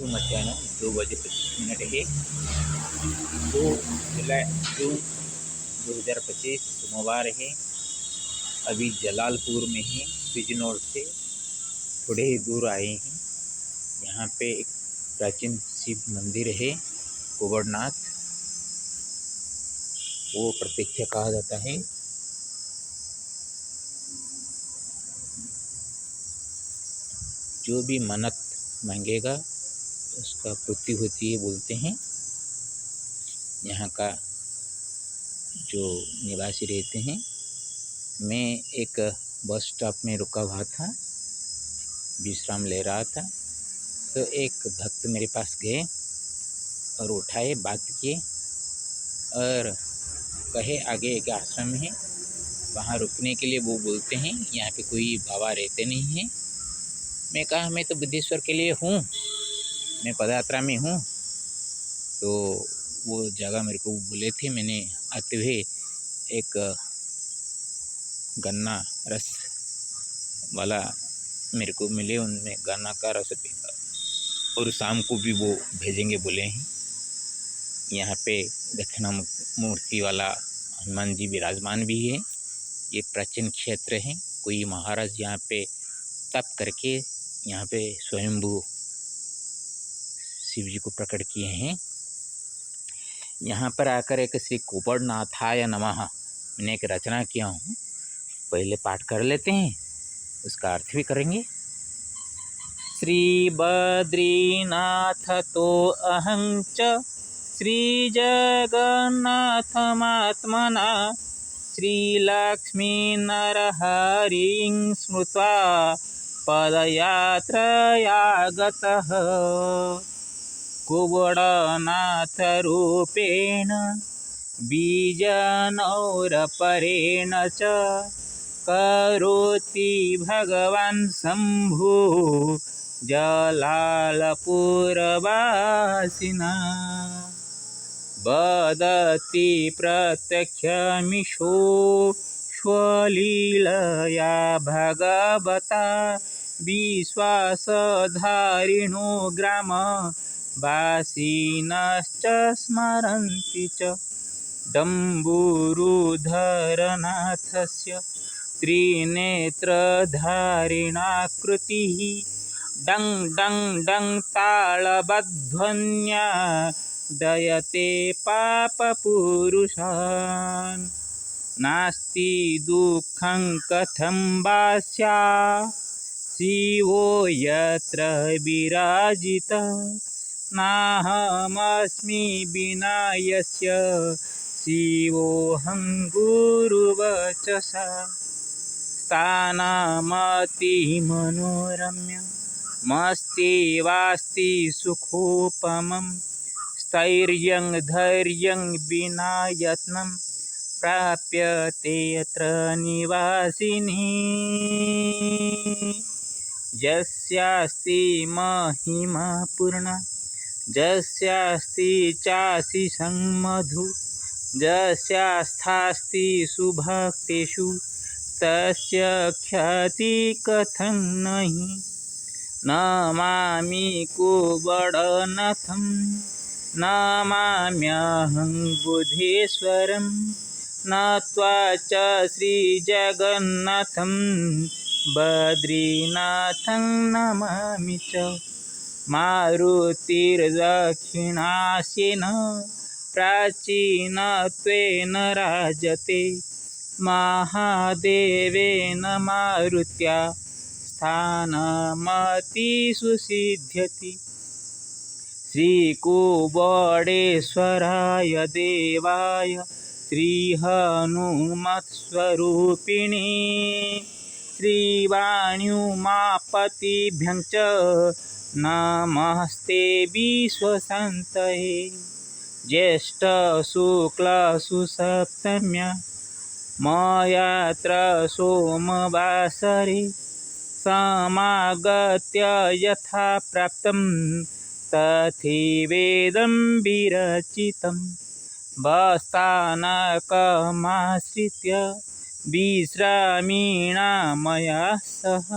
मध्याह्न 2 बजे 25 मिनट है। 2 जुलाई जून 2025 सोमवार है। अभी जलालपुर में है। बिजनौर से थोड़े ही दूर आए हैं। यहाँ पे एक प्राचीन शिव मंदिर है, गोवर्धनाथ। वो प्रत्यक्ष कहा जाता है। जो भी मन्नत मांगेगा उसका पूर्ति होती है बोलते हैं। यहाँ का जो निवासी रहते हैं। मैं एक बस स्टॉप में रुका हुआ था, विश्राम ले रहा था, तो एक भक्त मेरे पास गए और उठाए, बात किए और कहे आगे एक आश्रम है, वहाँ रुकने के लिए। वो बोलते हैं यहाँ पे कोई बाबा रहते नहीं हैं। मैं कहा मैं तो बुद्धेश्वर के लिए हूँ, मैं पदयात्रा में हूँ। तो वो जगह मेरे को बोले थे। मैंने आते हुए एक गन्ना रस वाला मेरे को मिले, उनमें गन्ना का रस पीता और शाम को भी वो भेजेंगे बोले हैं। यहाँ पे दक्षिणा मूर्ति वाला हनुमान जी विराजमान भी है। ये प्राचीन क्षेत्र है। कोई महाराज यहाँ पे तप करके यहाँ पे स्वयंभू शिव जी को प्रकट किए हैं। यहाँ पर आकर एक श्री गोवर्धनाथाय नमः मैंने एक रचना किया हूँ, पहले पाठ कर लेते हैं, उसका अर्थ भी करेंगे। श्री बद्रीनाथ तो अहं च श्री जगन्नाथमात्मना श्रीलक्ष्मी नरहरिं स्मृत्वा पदयात्रया गतः गोवर्धनाथरूपेण बीजनौरपरेण च करोति भगवान् शम्भु जलालपुरवासिना वदति प्रत्यक्षमीशो स्वलीलया भगवता विश्वासधारिणो ग्रामवासिनश्च स्मरन्ति च डम्बुरुधरनाथस्य त्रिनेत्रधारिणाकृतिः डं डं डं तालबध्वन्या दयते पापपुरुषान् नास्ति दुःखं कथं वा स्यात् शिवो यत्र विराजितः नाहमस्मि विना यस्य शिवोऽहं गुरुवचसा स्थानमतिमनोरम्यमस्ति सुखोपमं स्थैर्यं धैर्यं विना यत्नं प्राप्यते यत्र निवासिनी यस्यास्ति महिमा पूर्णा यस्यास्ति चाशिषं मधु यस्यास्थास्ति सुभक्तेषु तस्य ख्याति कथं नहि नमामि गोवर्धनथं नमाम्यहं बुद्धेश्वरं नत्वा च श्रीजगन्नाथं बद्रीनाथं नमामि च मारुतिर्दक्षिणास्येन प्राचीनत्वेन राजते महादेवेन मारुत्या स्थानमतिसुसिध्यति श्रीकुवडेश्वराय देवाय श्रीहनुमत्स्वरूपिणी श्रीवाण्युमापतिभ्यं च नमस्ते विश्वशान्तये ज्येष्ठशुक्लसुसप्तम्या मयात्र सोमवासरे समागत्य यथा प्राप्तं तथैवेदं विरचितं वस्तानकमाश्रित्य विश्रामिणा मया सह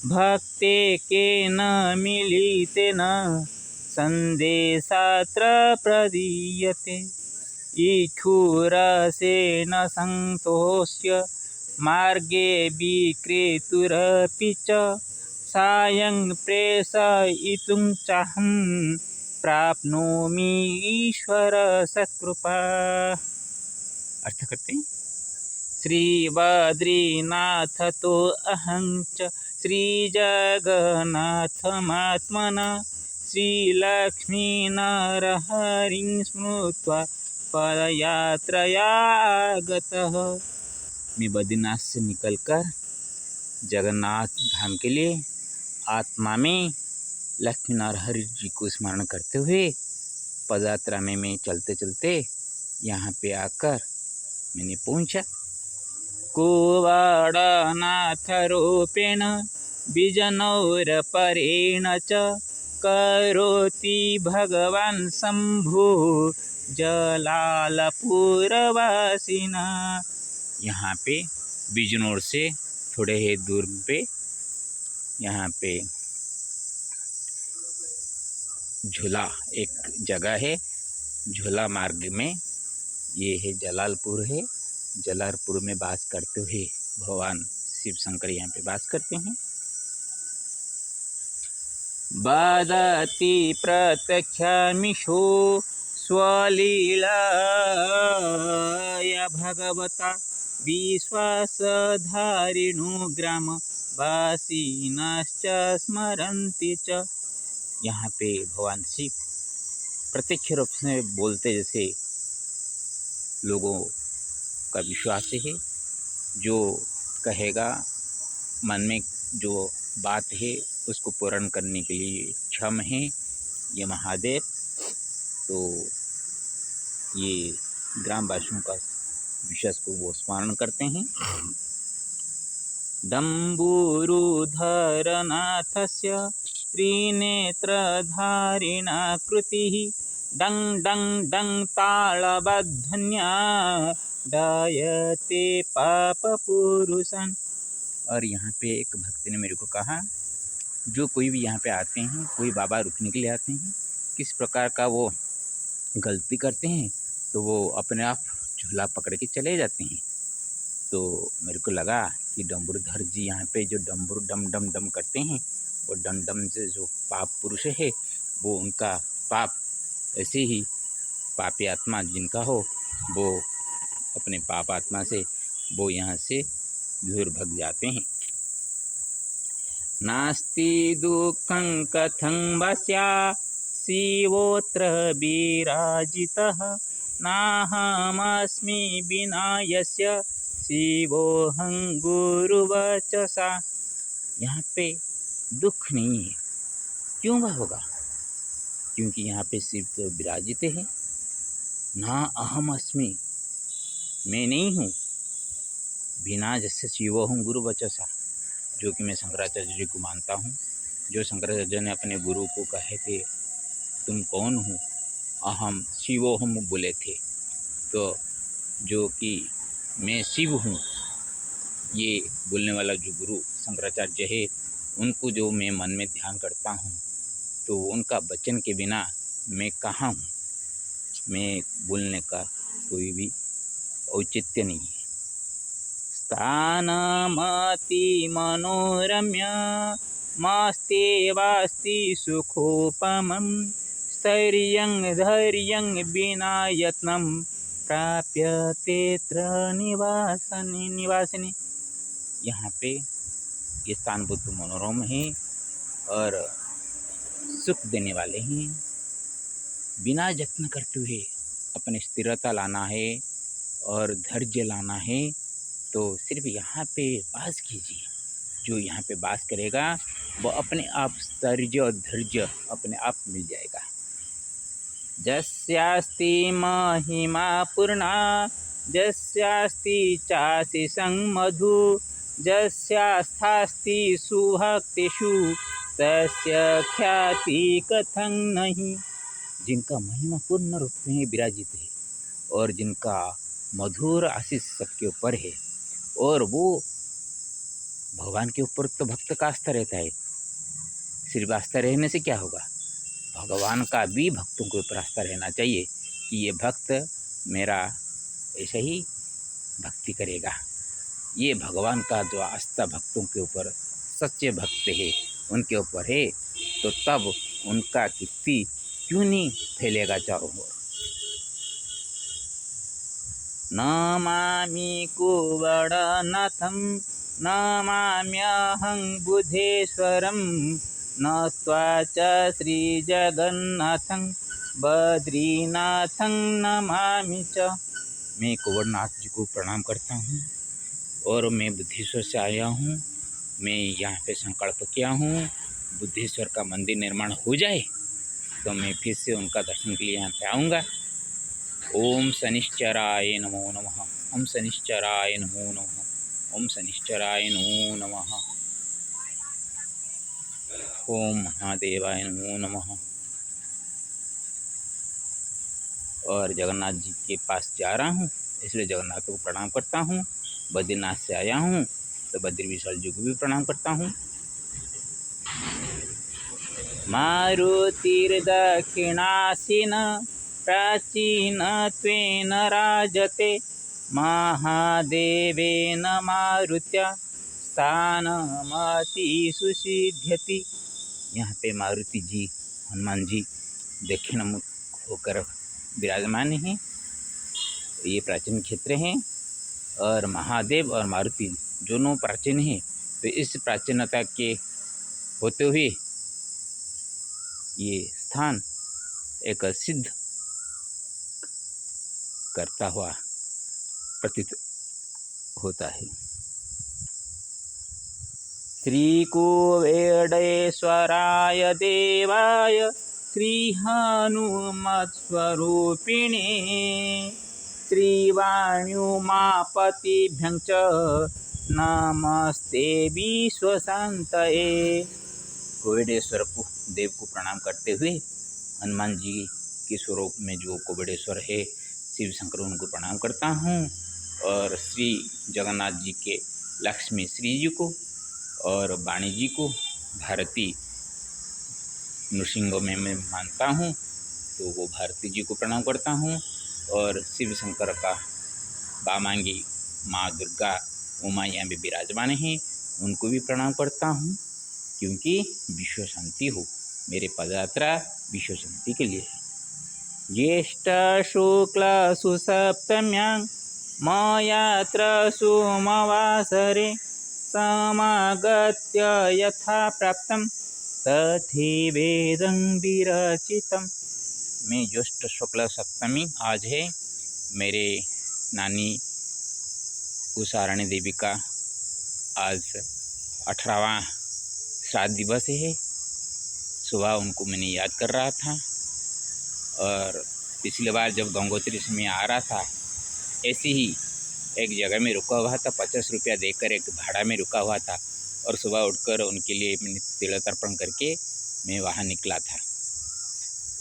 भक्तेकेन मिलितेन संदेशात्र प्रदीयते। इक्षुरसेन संतोष्य मार्गे विक्रेतुरपि च सायं प्रेषयितुं चाहं प्राप्नोमि ईश्वर सत्कृपा। अर्थ करते हैं। श्री बद्रीनाथ तो अहं च श्रीजगन्नाथमात्मना श्रीलक्ष्मीनरहरिं स्मृत्वा पदयात्रया आगतः। मैं बद्रीनाथ से निकलकर जगन्नाथ धाम के लिए आत्मा में लक्ष्मी नरहरि जी को स्मरण करते हुए पदयात्रा में मैं चलते चलते यहाँ पे आकर मैंने पहुँचा। कुवड़नाथ रूपेण बिजनौरपरेण च करोति भगवान् शंभु जलालपुरवासिना। यहाँ पे बिजनौर से थोड़े ही दूर पे यहाँ पे झूला एक जगह है। झूला मार्ग में ये है जलालपुर है। जलालपुर में वास करते हुए भगवान शिव शंकर यहाँ पे वास करते हैं। वदति प्रत्यक्षामिषो स्वलीलाया भगवता विश्वासधारिणो ग्रामवासिनश्च स्मरन्ति च। यहाँ पे भगवान शिव प्रत्यक्ष रूप से बोलते जैसे लोगों का विश्वास है। जो कहेगा मन में जो बात है उसको पूर्ण करने के लिए क्षम है ये महादेव। तो ये ग्रामवासियों का विश्वास को वो स्मरण करते हैं। डम्बुरुधरनाथस्य त्रिनेत्रधारिणा कृतिः डं डं डं तालबध्वन्या डायते पापपुरुषन्। और यहाँ पे एक भक्त ने मेरे को कहा, जो कोई भी यहाँ पे आते हैं, कोई बाबा रुकने के लिए आते हैं, किस प्रकार का वो गलती करते हैं तो वो अपने आप झूला पकड़ के चले जाते हैं। तो मेरे को लगा कि डम्बुरुधर जी यहाँ पे जो डम्बुर डम डम डम करते हैं, वो डम डम से जो पाप पुरुष है वो उनका पाप ऐसे ही पापी आत्मा जिनका हो वो अपने पाप आत्मा से वो यहाँ से दूर भग जाते हैं। नास्ति दुःखं कथं वस्या शिवोऽत्र विराजितः नाहमस्मि विना यस्य शिवोऽहं गुरुवचसा। यहाँ पे दुख नहीं है। क्यों वह होगा? क्योंकि यहाँ पे शिव तो विराजित है। ना अहम अस्मि, मैं नहीं हूँ, बिना जैसे शिवोऽहं गुरुवचसा, जो कि मैं शंकराचार्य जी को मानता हूँ। जो शंकराचार्य ने अपने गुरु को कहे थे तुम कौन हो, अहम शिवोऽहं बोले थे। तो जो कि मैं शिव हूँ ये बोलने वाला जो गुरु शंकराचार्य है, उनको जो मैं मन में ध्यान करता हूँ तो उनका वचन के बिना मैं कहाँ हूँ, मैं बोलने का कोई भी औचित्य नहीं है। स्थानमति मनोरम्य मस्तेवास्ति सुखोपमं स्थैर्यं धैर्यं विना यत्नं प्राप्यते त्र निवासिनी। यहाँ पे ये स्थान बहुत मनोरम है और सुख देने वाले हैं। बिना यत्न करते हुए अपने स्थिरता लाना है और धैर्य लाना है तो सिर्फ यहाँ पे वास कीजिए। जो यहाँ पे वास करेगा वो अपने आप स्थैर्य और धैर्य अपने आप मिल जाएगा। जस्यास्ति महिमा पूर्णा जस्यास्ति चाशिषं मधु जस्यास्थास्ति सुभक्तिषु तस्य ख्याति कथं नहीं। जिनका महिमा पूर्ण रूप में विराजित है और जिनका मधुर आशीष सबके ऊपर है, और वो भगवान के ऊपर तो भक्त का आस्था रहता है। सिर्फ आस्था रहने से क्या होगा? भगवान का भी भक्तों के ऊपर आस्था रहना चाहिए कि ये भक्त मेरा ऐसे ही भक्ति करेगा। ये भगवान का जो आस्था भक्तों के ऊपर, सच्चे भक्त है उनके ऊपर है, तो तब उनका कीर्ति क्यों नहीं फैलेगा चारों ओर। नमामि कुवड़नाथं नमाम्यहं बुद्धेश्वरं नत्वा च श्रीजगन्नाथं बद्रीनाथं नमामि च। मैं कुवड़नाथ जी को प्रणाम करता हूँ और मैं बुद्धेश्वर से आया हूँ। मैं यहाँ पे संकल्प किया हूँ बुद्धेश्वर का मंदिर निर्माण हो जाए तो मैं फिर से उनका दर्शन के लिए यहाँ पे आऊँगा। ओम शनिश्चराय नमो नमः। ओम शनिश्चराय नमो नमः। ओम शनिश्चराय नमो नमः। ओम महादेवाय नमो नमः। और जगन्नाथ जी के पास जा रहा हूँ, इसलिए जगन्नाथ को प्रणाम करता हूँ। बद्रीनाथ से आया हूँ तो बद्री विशाल जी को भी प्रणाम करता हूँ। मारुतिर्दक्षिणासीन प्राचीनत्वेन राजते महादेवेन मारुत्या स्थानमति सुसिद्ध्यति। यहाँ पे मारुति जी, हनुमान जी दक्षिणमुख होकर विराजमान हैं। ये प्राचीन क्षेत्र हैं और महादेव और मारुति दोनों प्राचीन हैं। तो इस प्राचीनता के होते हुए ये स्थान एक सिद्ध करता हुआ प्रतीत होता है। श्रीकुवेडेश्वराय देवाय श्रीहनुमत्स्वरूपिणे श्रीवाण्युमापतिभ्यं च नमस्ते विश्वशान्तये। कुवेडेश्वर को देव को प्रणाम करते हुए हनुमान जी के स्वरूप में जो कुवेडेश्वर है शिव शंकर उनको प्रणाम करता हूँ। और श्री जगन्नाथ जी के लक्ष्मी श्री जी को और वाणी जी को भारती नृसिंह में मैं मानता हूँ, तो वो भारती जी को प्रणाम करता हूँ। और शिव शंकर का बामांगी माँ दुर्गा उमा यहाँ भी विराजमान हैं, उनको भी प्रणाम करता हूँ, क्योंकि विश्व शांति हो। मेरे पदयात्रा विश्व शांति के लिए है। ज्येष्ठ शुक्ल सुसप्तम्यां मयात्र सोमवासरे समागत्य यथा प्राप्तं तथैवेदं विरचितं। मैं ज्येष्ठ शुक्ल सप्तमी आज है, मेरे नानी उषारानी देवी का आज 18वां श्राद्ध दिवस है। सुबह उनको मैंने याद कर रहा था और पिछली बार जब गंगोत्री से मैं आ रहा था ऐसे ही एक जगह में रुका हुआ था, 50 रुपया देकर एक भाड़ा में रुका हुआ था और सुबह उठकर उनके लिए मैंने तिल तर्पण करके मैं वहाँ निकला था।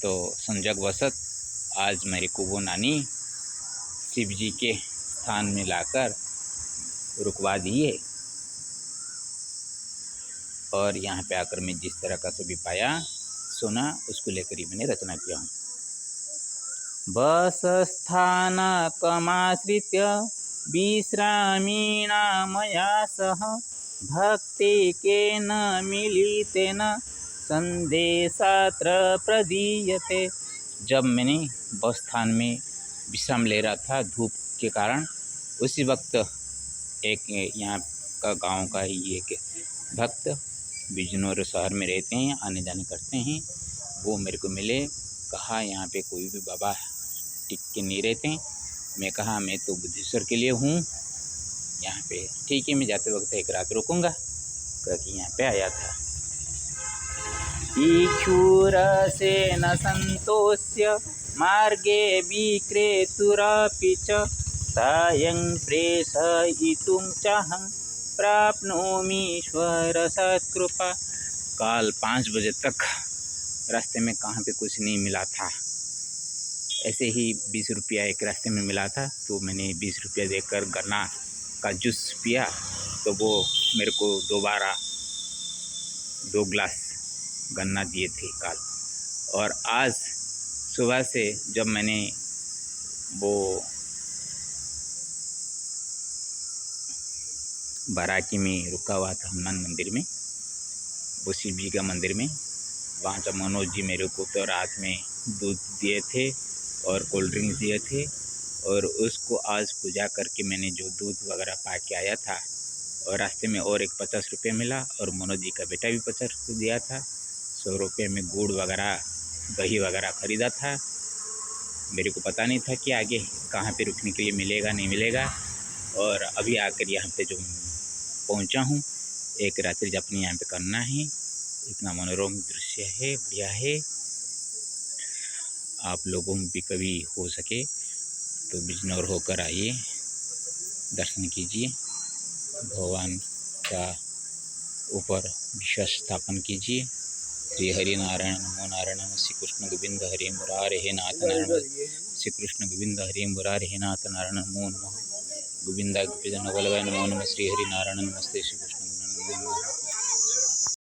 तो संजोगवशत आज मेरे को वो नानी शिव जी के स्थान में लाकर रुकवा दिए और यहाँ पे आकर मैं जिस तरह का सभी पाया सुना उसको लेकर ही मैंने रचना किया हूँ। बस स्थानकमाश्रित्य विश्रामीणा मया सह भक्तिकेन मिलितेन संदेशात्र प्रदीयते। जब मैंने बस स्थान में विश्राम ले रहा था धूप के कारण, उसी वक्त एक यहाँ का गांव का ही एक भक्त बिजनौर शहर में रहते हैं, आने जाने करते हैं, वो मेरे को मिले। कहा यहाँ पे कोई भी बाबा टिक के नहीं रहते। मैं कहा मैं तो बुद्धेश्वर के लिए हूँ यहाँ पे, ठीक है मैं जाते वक्त एक रात रुकूंगा, क्योंकि यहाँ पे आया था। इक्षुरसेन संतोष्य मार्गे विक्रेतुरपि च सायं प्रेषयितुं चाहं प्राप्नोमीश्वर सत्कृपा। कल 5 बजे तक रास्ते में कहाँ पे कुछ नहीं मिला था, ऐसे ही 20 रुपया एक रास्ते में मिला था, तो मैंने 20 रुपया देकर गन्ना का जूस पिया, तो वो मेरे को दोबारा 2 गिलास गन्ना दिए थे कल। और आज सुबह से जब मैंने वो बाराकी में रुका हुआ था हनुमान मंदिर में, वो शिव जी का मंदिर में, वहाँ जब मनोज जी मेरे को तो रात में दूध दिए थे और कोल्ड ड्रिंक्स दिए थे, और उसको आज पूजा करके मैंने जो दूध वगैरह पा के आया था, और रास्ते में और एक 50 रुपये मिला, और मनोज जी का बेटा भी 50 रुपये दिया था। 100 रुपये में गुड़ वगैरह दही वगैरह ख़रीदा था। मेरे को पता नहीं था कि आगे कहाँ पे रुकने के लिए मिलेगा नहीं मिलेगा, और अभी आकर यहाँ पे जो पहुँचा हूँ, एक रात्रि यापन यहाँ पे करना है। इतना मनोरम दृश्य है, बढ़िया है। आप लोगों में भी कभी हो सके तो बिजनौर होकर आइए, दर्शन कीजिए, भगवान का ऊपर विश्वास स्थापन कीजिए। श्री हरि नारायण नमो नारायण नमः। श्री कृष्ण गोविंद हरि मुरारे हे नाथ नारायण, श्री कृष्ण गोविंद हरि मुरारे हे नाथ नारायण नमो नमः। गोविंदा गोपीजन वल्लभाय नमो नमः। श्री हरि नारायण नमस्ते। श्री कृष्ण नमो नमः।